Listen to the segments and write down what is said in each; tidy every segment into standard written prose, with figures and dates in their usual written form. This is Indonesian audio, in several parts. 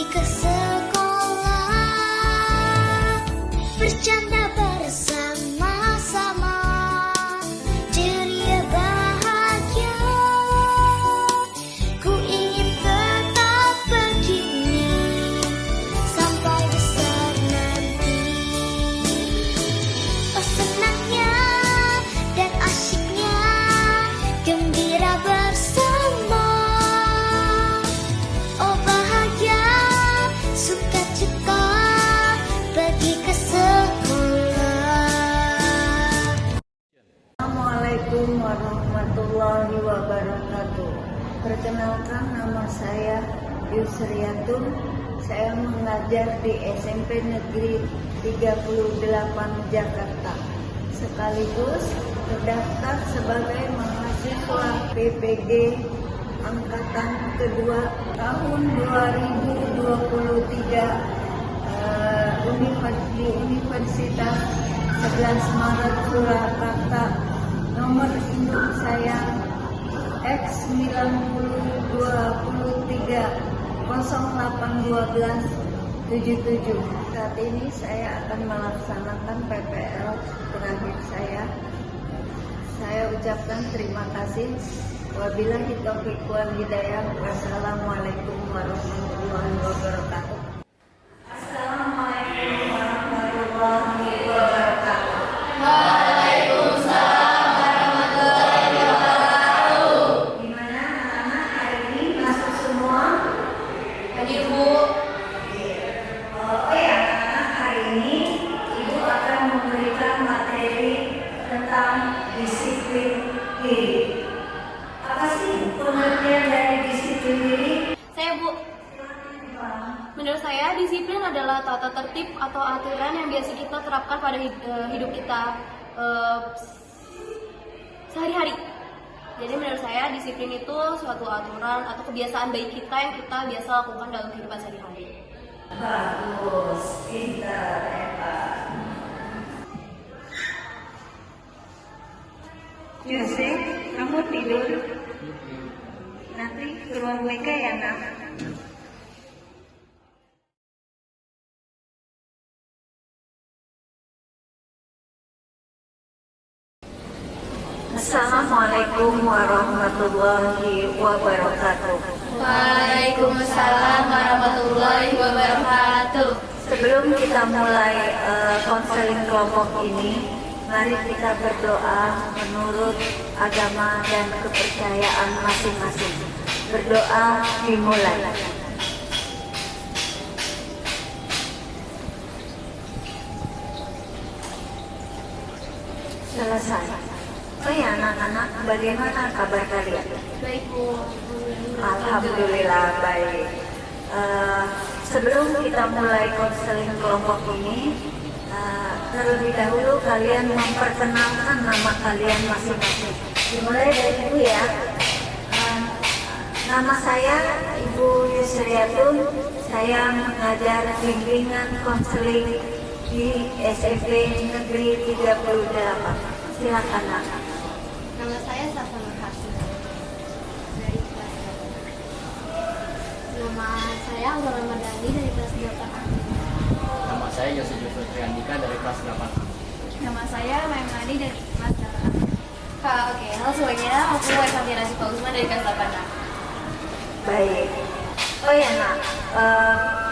pergi ke sekolah, bercanda bersama-sama, ceria bahagia. Ku ingin tetap begini sampai besar nanti. Oh senangnya dan asyiknya gembira bersama. Oh bahagia, sukacita pergi ke sekolah. Assalamualaikum warahmatullahi wabarakatuh. Perkenalkan, nama saya Yusriatun. Saya mengajar di SMP Negeri 38 Jakarta. Sekaligus terdaftar sebagai mahasiswa PPG Angkatan Kedua tahun 2023 di Universitas 11 Maret Surakarta. Nomor induk saya X9023081277. Saat ini saya akan melaksanakan PPL terakhir saya. Saya ucapkan terima kasih. Wabillahi taufiq wal hidayah. Wassalamualaikum warahmatullahi wabarakatuh. Assalamualaikum warahmatullahi wabarakatuh. Waalaikumsalam warahmatullahi wabarakatuh. Gimana anak-anak hari ini masuk semua? Hadir Bu. Oh ya, anak-anak hari ini Ibu akan memberikan materi tentang disiplin diri. Apa sih pengertian dari disiplin diri? Saya Bu. Menurut saya disiplin adalah tata tertib atau aturan yang biasa kita terapkan pada hidup kita sehari-hari. Jadi menurut saya disiplin itu suatu aturan atau kebiasaan baik kita yang kita biasa lakukan dalam kehidupan sehari-hari. Bagus, pintar, hebat. Yosef, kamu tidur. Nanti ke ruang WK ya, Nak. Assalamualaikum warahmatullahi wabarakatuh. Waalaikumsalam warahmatullahi wabarakatuh. Sebelum kita mulai konseling kelompok ini, mari kita berdoa menurut agama dan kepercayaan masing-masing. Berdoa dimulai. Selesai. Oh ya anak-anak, bagaimana kabar kalian? Baik Bu. Alhamdulillah baik. Sebelum kita mulai konseling kelompok ini, terlebih dahulu kalian memperkenalkan nama kalian masing-masing. Dimulai dari Ibu ya. Nama saya Ibu Yusriatun. Saya mengajar bimbingan konseling di SMP Negeri 38. Silakan Nak. Nama saya Safa Nurhasna dari kelas 8. Nama saya Anggara Ramadhani dari kelas 8A. Nama saya Yosef Triandika dari kelas 8. Nama saya Maimunadi dari kelas 8A. Oke, halo semuanya, aku Esa Sipa Usman dari kelas 8A. Baik. Oh ya Nak,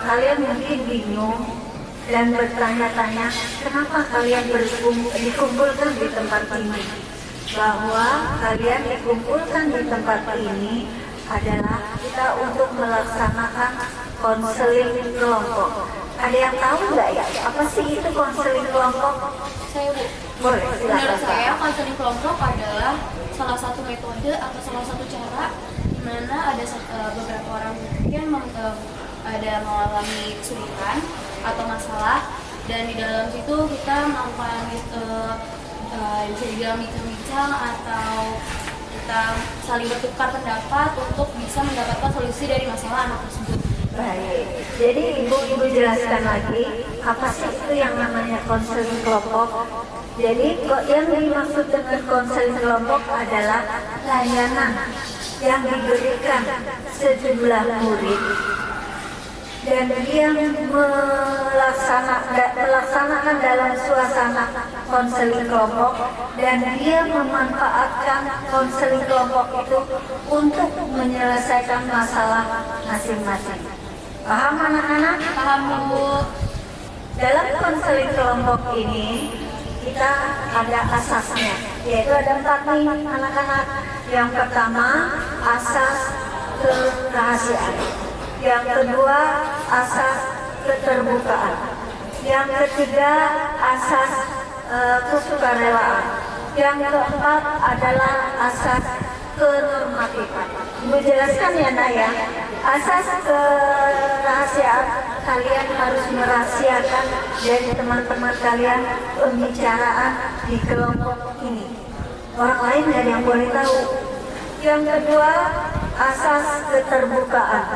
kalian mungkin bingung dan bertanya-tanya kenapa kalian dikumpulkan di tempat ini. Bahwa kalian dikumpulkan di tempat ini adalah kita untuk melaksanakan konseling kelompok. Ada yang tahu nggak ya apa sih itu konseling kelompok? Saya Bu. Boleh, silakan. Menurut saya konseling kelompok adalah salah satu metode atau salah satu cara di mana ada beberapa orang yang ada mengalami kesulitan atau masalah, dan di dalam situ kita melakukan bisa dibilang bincang-bincang atau kita saling bertukar pendapat untuk bisa mendapatkan solusi dari masalah anak tersebut. Baik, jadi Ibu jelaskan lagi apa sih itu yang namanya konseling kelompok. Jadi yang dimaksud dengan konseling kelompok adalah layanan yang diberikan sejumlah murid dan dia melaksanakan dalam suasana konseling kelompok, dan dia memanfaatkan konseling kelompok itu untuk menyelesaikan masalah masing-masing. Paham anak-anak? Paham Bu. Dalam konseling kelompok ini kita ada asasnya, yaitu ada 4 nih anak-anak. Yang pertama, asas kerahasiaan. Yang kedua, asas keterbukaan. Yang ketiga, asas kesukarelaan. Yang keempat adalah asas kenormatifan. Ibu jelaskan ya Nak ya. Asas kerahasiaan, kalian harus merahasiakan dari teman-teman kalian pembicaraan di kelompok ini. Orang lain nggak ada yang boleh tahu. Yang kedua, asas keterbukaan,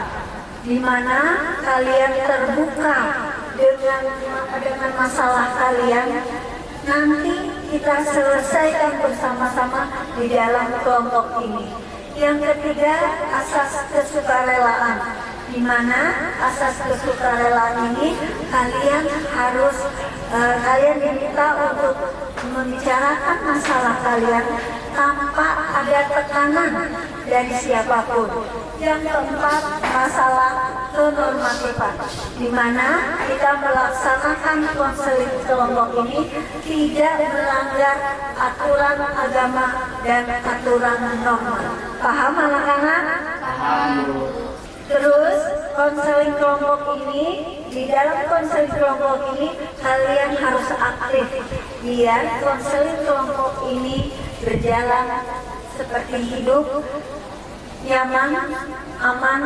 di mana kalian terbuka dengan masalah kalian. Nanti kita selesaikan bersama-sama di dalam kelompok ini. Yang ketiga, asas kesukarelaan, di mana asas kesukarelaan ini kalian harus kalian diminta untuk membicarakan masalah kalian tanpa ada tekanan dari siapapun. Yang keempat, masalah kenormatifan, di mana kita melaksanakan konseling kelompok ini tidak melanggar aturan agama dan aturan norma. Paham anak-anak? Paham. Terus konseling kelompok ini, di dalam konseling kelompok ini kalian harus aktif biar konseling kelompok ini berjalan seperti hidup nyaman, aman,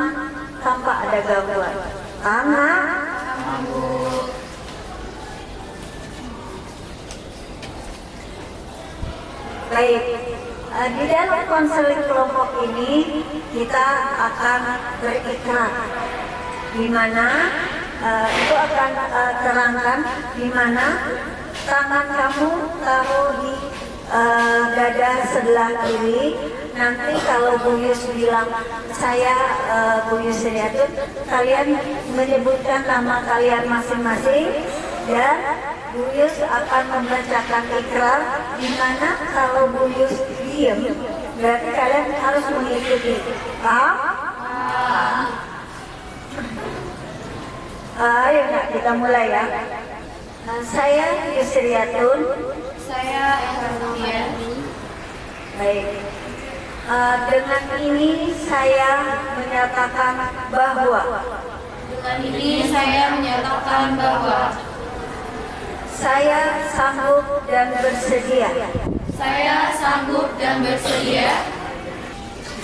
tanpa ada gangguan. Anak, baik. Di dalam konseling kelompok ini kita akan berikrar, di mana itu akan terangkan di mana tangan kamu taruh di dada sebelah kiri. Nanti kalau Bu Yus bilang saya Bu Yus Riatun, kalian menyebutkan nama kalian masing-masing dan Bu Yus akan membacakan ikrar, di mana kalau Bu Yus diam berarti kalian harus mengikuti. Paham? Ayo Nak, kita mulai ya. Saya Yusriatun. Saya Eka. Baik. Dengan ini saya menyatakan bahwa saya sanggup dan bersedia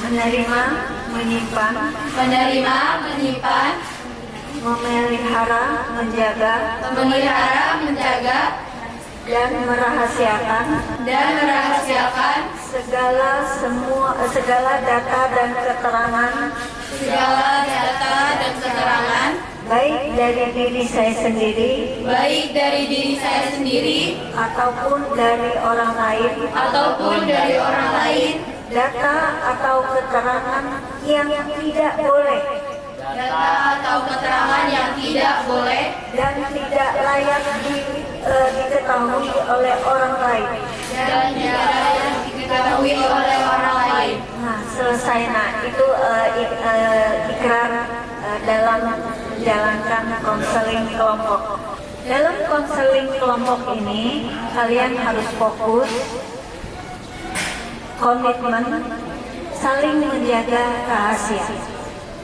menerima, menyimpan, memelihara, menjaga, dan merahasiakan segala data dan keterangan baik dari diri saya sendiri ataupun dari orang lain, data atau keterangan yang tidak boleh dan tidak layak diketahui oleh orang lain. Nah, selesai. Nah, itu ikrar dalam menjalankan konseling kelompok. Dalam konseling kelompok ini kalian harus fokus, komitmen, saling menjaga rahasia.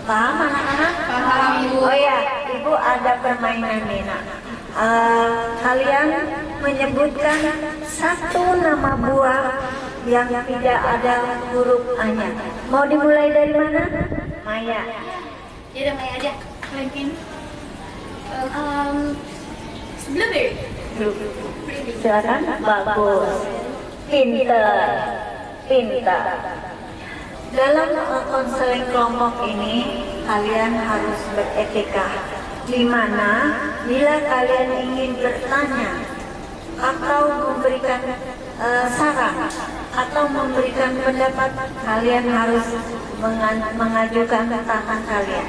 Paham anak-anak? Paham, Ibu. Oh ya, Ibu ada permainan nih Nak. Kalian menyebutkan satu nama buah yang tidak ada huruf A-nya. Mau dimulai dari mana? Maya. Ya udah Maya aja. Mungkin blueberry. Silakan. Bagus. Pintar. Dalam konseling kelompok ini kalian harus beretika, di mana bila kalian ingin bertanya atau memberikan saran atau memberikan pendapat, kalian harus mengajukan tangan kalian.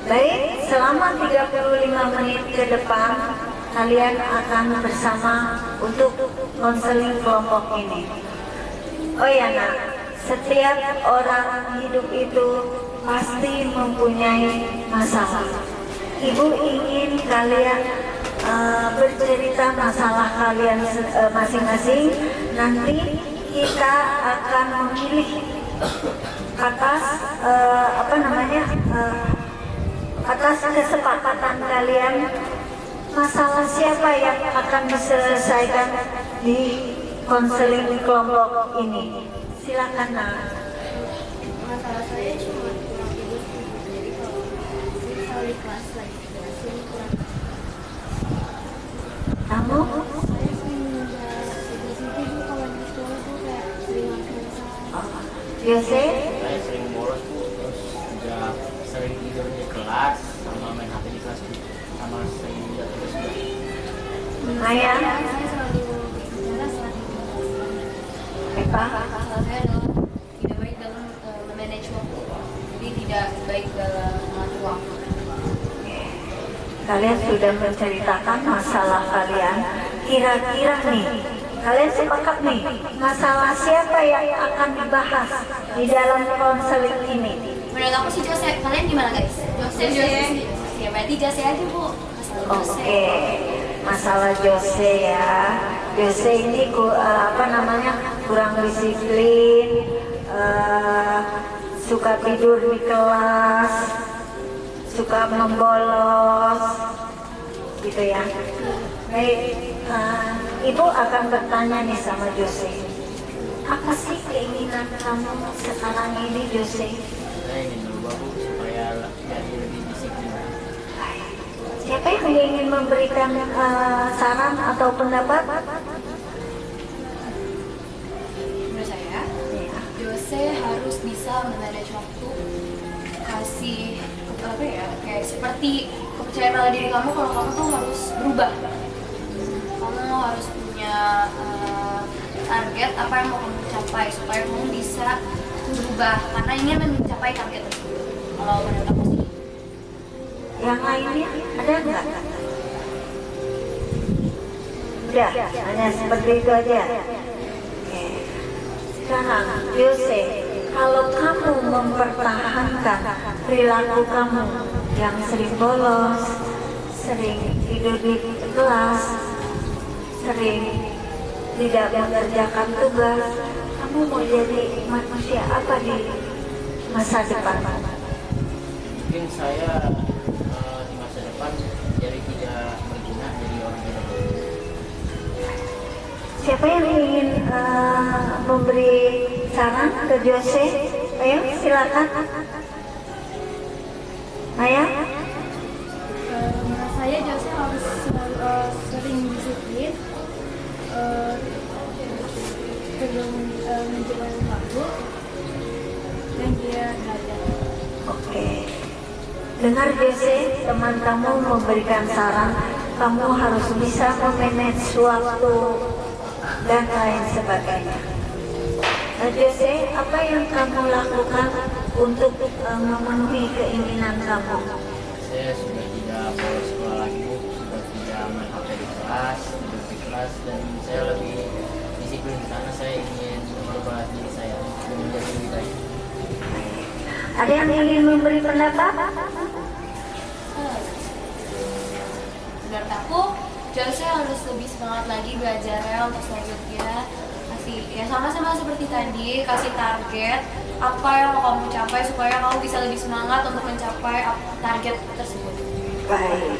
Baik, selama 35 menit ke depan kalian akan bersama untuk konseling kelompok ini. Oh ya nak, setiap orang hidup itu pasti mempunyai masalah. Ibu ingin kalian bercerita masalah kalian masing-masing. Nanti kita akan memilih atas atas kesepakatan kalian masalah siapa yang akan diselesaikan di konseling kelompok ini. Silakan nak. Masalah saya cuma kurang tidur, jadi kalau di kelas lagi jelasin kurang. Kamu? Saya sering tidur kalau di sekolah tuh kayak sering masalah. Yose? Saya sering bolos Bu, terus juga sering tidur di kelas sama main HP di kelas Bu, sama sering juga tugas juga. Maya? Saya selalu berbicara setelah tidur. Eva? Masalah saya adalah tidak baik dalam memanage waktu, jadi tidak baik dalam mengatur waktu. Kalian sudah menceritakan masalah kalian. Kira-kira nih, kalian sepakat nih, masalah siapa yang akan dibahas di dalam konseling ini? Menurut aku sih Jose, kalian gimana guys? Jose. Ya berarti Jose aja Bu. Masalah Jose. Oke, masalah Jose ya. Jose ini kurang disiplin, suka tidur di kelas, suka membolos, gitu ya. Baik, Ibu akan bertanya nih sama Jose. Apa sih keinginan kamu sekarang ini, Jose? Saya ingin berubah Bu, supaya jadi lebih disiplin. Siapa yang ingin memberikan saran atau pendapat? Menurut saya, Jose harus bisa memanage waktu, kasih kayak seperti kepercayaan pada diri kamu kalau kamu tuh harus berubah. Kamu harus punya target apa yang mau kamu capai supaya kamu bisa berubah karena ingin mencapai target tersebut. Kalau menurut aku sih. Yang lainnya ada nggak? Udah, hanya seperti itu aja. Oke. Sekarang, Jose, kalau kamu mempertahankan perilaku kamu yang sering bolos, sering tidur di kelas, sering tidak mengerjakan tugas, kamu mau jadi manusia apa di masa depan? Mungkin saya di masa depan jadi tidak berguna, jadi orang tidak berguna. Siapa yang ingin memberi saran ke Jose? Ayo, silakan. Maya? Menurut saya Jose harus sering disiplin, sebelum menjalani waktu, dan dia belajar. Oke. Dengar Jose, teman kamu memberikan saran, kamu harus bisa memanage waktu dan lain sebagainya. Jose, apa yang kamu lakukan untuk memenuhi keinginan kamu? Saya sudah tidak bolos sekolah lagi Bu, sudah tidak main HP di kelas, tidur di kelas, dan saya lebih disiplin karena saya ingin merubah diri saya dan menjadi lebih baik. Ada yang ingin memberi pendapat? Menurut aku, Jose harus lebih semangat lagi belajarnya untuk selanjutnya. Kasih ya sama-sama seperti tadi, kasih target apa yang mau kamu capai supaya kamu bisa lebih semangat untuk mencapai target tersebut. Baik.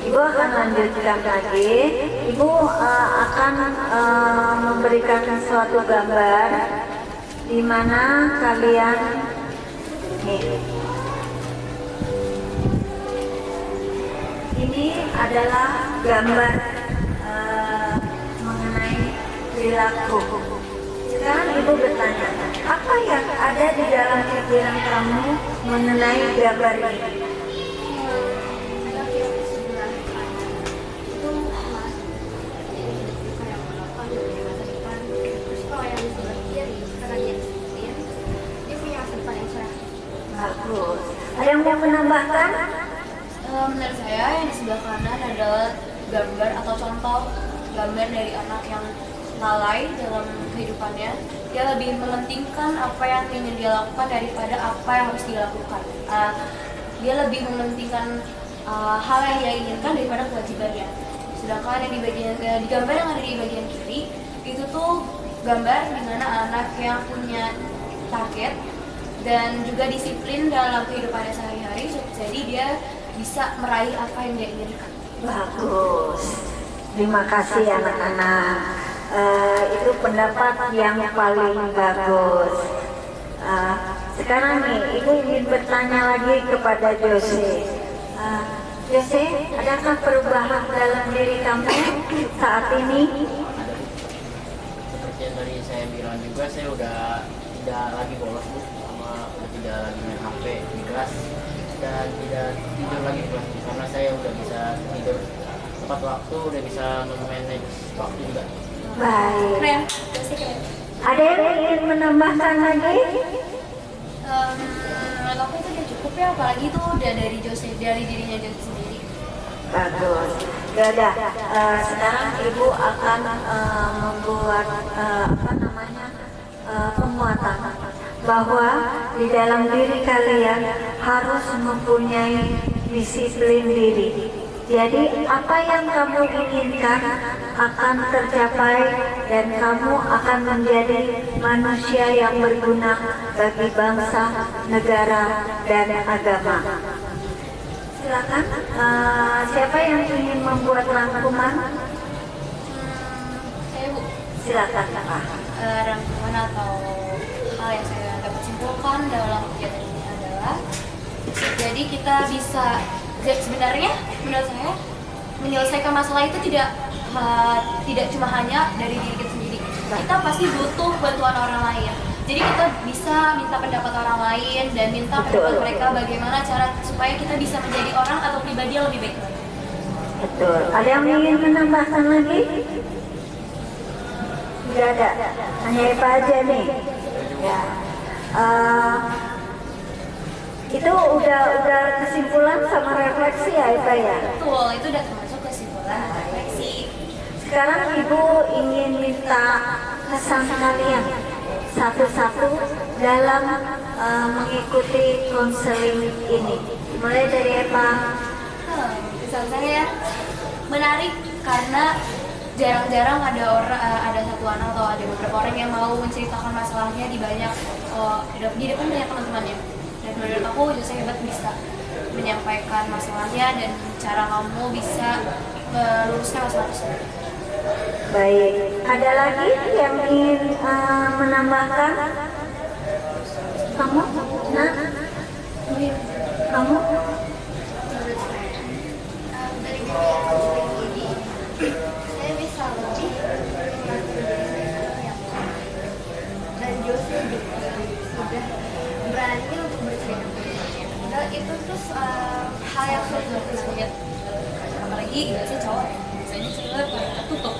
Ibu akan lanjutkan lagi. Ibu akan memberikan suatu gambar di mana kalian nih. Ini adalah gambar mengenai perilaku. Sekarang Ibu bertanya, apa yang ada di dalam pikiran kamu mengenai gambar ini? Bagus. Ada yang mau menambahkan? Menurut saya yang di sebelah kanan adalah gambar atau contoh gambar dari anak yang lalai dalam kehidupannya. Dia lebih mementingkan apa yang ingin dia lakukan daripada apa yang harus dilakukan. Dia lebih mementingkan hal yang dia inginkan daripada kewajibannya. Sedangkan yang di gambar yang ada di bagian kiri itu tuh gambar dimana anak yang punya target dan juga disiplin dalam kehidupannya sehari-hari, jadi dia bisa meraih apa yang dia inginkan. Bagus. Terima kasih anak-anak. Itu pendapat yang paling bagus. Sekarang nih, Ibu ingin bertanya lagi kepada Jose. Jose, adakah perubahan dalam diri kamu saat ini? Seperti yang tadi saya bilang juga, saya udah tidak lagi bolos Bu, sama tidak lagi main HP di kelas dan tidak tidur lagi di kelas karena saya udah bisa tidur tepat waktu, udah bisa memanage waktu juga. Baik. Keren, pasti keren. Ada yang ingin menambahkan lagi? Menurut aku itu udah cukup ya, apalagi itu udah dari dirinya Jose sendiri. Bagus. Yaudah, sekarang Ibu akan membuat penguatan bahwa di dalam diri kalian harus mempunyai disiplin diri. Jadi apa yang kamu inginkan akan tercapai dan kamu akan menjadi manusia yang berguna bagi bangsa, negara, dan agama. Silakan, siapa yang ingin membuat rangkuman? Saya Bu, Silakan, Pak. rangkuman atau hal yang saya dapat simpulkan dalam kegiatan ini adalah, jadi kita bisa sebenarnya menurut saya menyelesaikan masalah itu tidak cuma hanya dari diri kita sendiri. Kita pasti butuh bantuan orang lain. Jadi kita bisa minta pendapat orang lain dan minta pendapat mereka bagaimana cara supaya kita bisa menjadi orang atau pribadi yang lebih baik. Betul. Ada yang ingin menambahkan lagi? Tidak ada. Hanya Eva aja nih. Ya. Itu udah kesimpulan sama refleksi ya Eva ya? Betul, itu udah termasuk kesimpulan refleksi. Sekarang Ibu ingin minta kesan kalian satu-satu dalam mengikuti konseling ini. Mulai dari Eva. Kesan saya menarik karena jarang-jarang ada satu anak atau ada beberapa orang yang mau menceritakan masalahnya di depan banyak teman-temannya. Dan menurut aku Jose hebat bisa menyampaikan masalahnya dan cara kamu bisa meluruskan masalah tersebut. Baik, ada lagi yang ingin menambahkan? Kamu? Nah? Kamu? Dari kegiatan ini saya bisa lebih dan Jose juga sudah berani untuk bercerita. Dan itu terus hal yang sulit untuk lihat, Apalagi Jose cowok ya, biasanya cewek pada tertutup.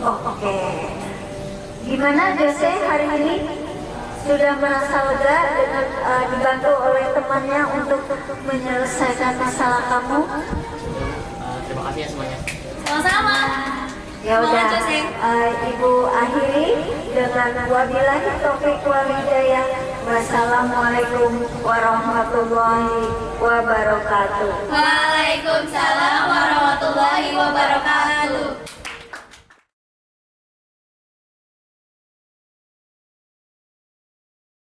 Oh, oke. Gimana Jose hari ini? Sudah merasa lega dengan dibantu oleh temannya untuk menyelesaikan masalah kamu? Terima kasih ya semuanya. Sama-sama. Ya udah, Semangat, Jose. Ibu akhiri dengan wabillahi taufiq wal hidayah. Wassalamualaikum warahmatullahi wabarakatuh. Waalaikumsalam warahmatullahi wabarakatuh.